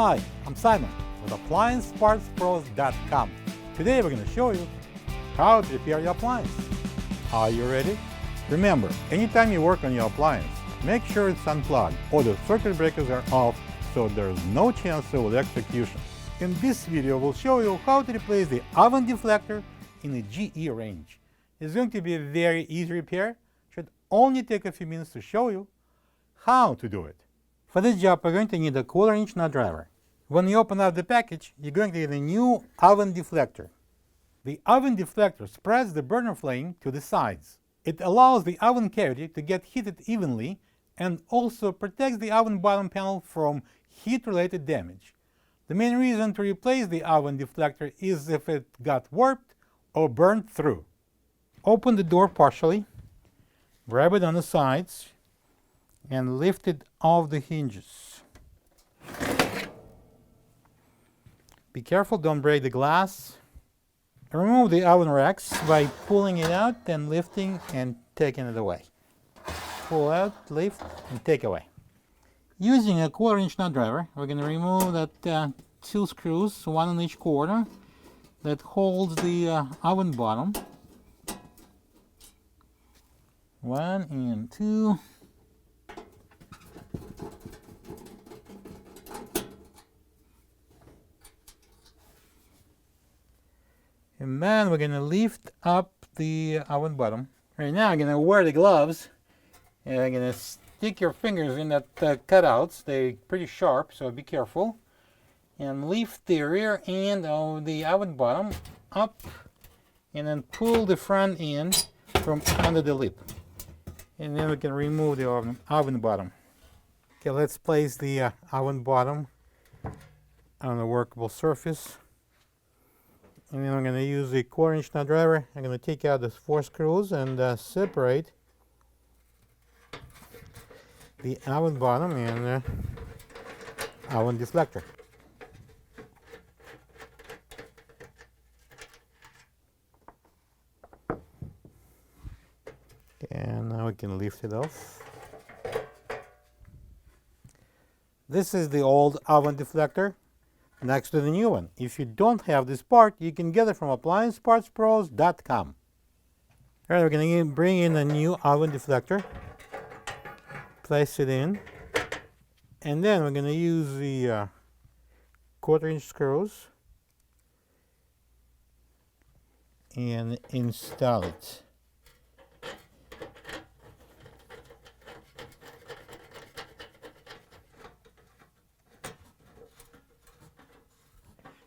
Hi, I'm Simon with AppliancePartsPros.com. Today we're going to show you how to repair your appliance. Are you ready? Remember, anytime you work on your appliance, make sure it's unplugged or the circuit breakers are off so there's no chance of electrocution. In this video, we'll show you how to replace the oven deflector in the GE range. It's going to be a very easy repair. Should only take a few minutes to show you how to do it. For this job, we're going to need a 1/4-inch nut driver. When you open up the package, you're going to get a new oven deflector. The oven deflector spreads the burner flame to the sides. It allows the oven cavity to get heated evenly and also protects the oven bottom panel from heat-related damage. The main reason to replace the oven deflector is if it got warped or burned through. Open the door partially, grab it on the sides, and lift it off the hinges. Be careful, don't break the glass. Remove the oven racks by pulling it out and lifting and taking it away. Pull out, lift, and take away. Using a 1/4-inch nut driver, we're going to remove that 2 screws, 1 in each corner, that holds the oven bottom. 1 and 2. And then we're going to lift up the oven bottom. Right now I'm going to wear the gloves and I'm going to stick your fingers in that cutouts. They're pretty sharp, so be careful. And lift the rear end of the oven bottom up and then pull the front end from under the lip. And then we can remove the oven bottom. Okay, let's place the oven bottom on a workable surface. And then I'm going to use the 1/4-inch nut driver. I'm going to take out the 4 screws and separate the oven bottom and oven deflector. And now we can lift it off. This is the old oven deflector next to the new one. If you don't have this part, you can get it from AppliancePartsPros.com. Alright, we're going to bring in a new oven deflector, place it in, and then we're going to use the 1/4-inch screws and install it.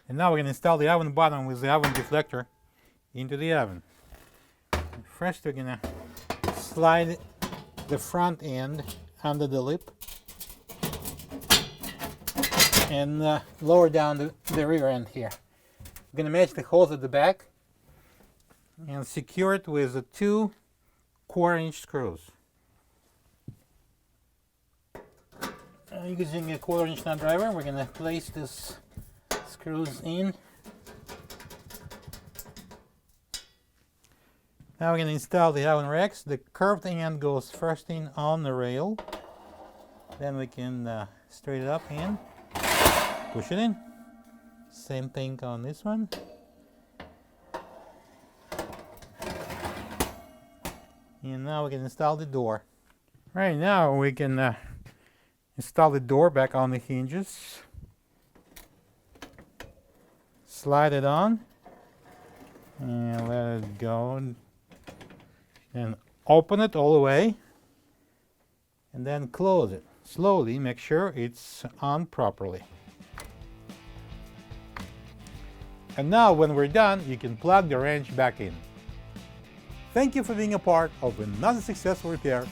And now we're going to install the oven bottom with the oven deflector into the oven. First we're going to slide the front end under the lip and lower down the rear end here. We're going to match the holes at the back and secure it with the 2 1/4-inch screws. Using a 1/4-inch nut driver, we're going to place this screws in. Now we're going to install the oven racks. The curved end goes first in on the rail. Then we can straight it up and push it in. Same thing on this one. And now we can install the door. Right now we can install the door back on the hinges. Slide it on and let it go and open it all the way and then close it. Slowly make sure it's on properly. And now when we're done, you can plug the wrench back in. Thank you for being a part of another successful repair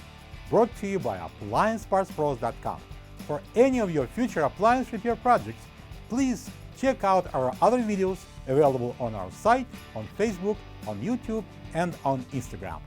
brought to you by AppliancePartsPros.com. For any of your future appliance repair projects, please check out our other videos available on our site, on Facebook, on YouTube, and on Instagram.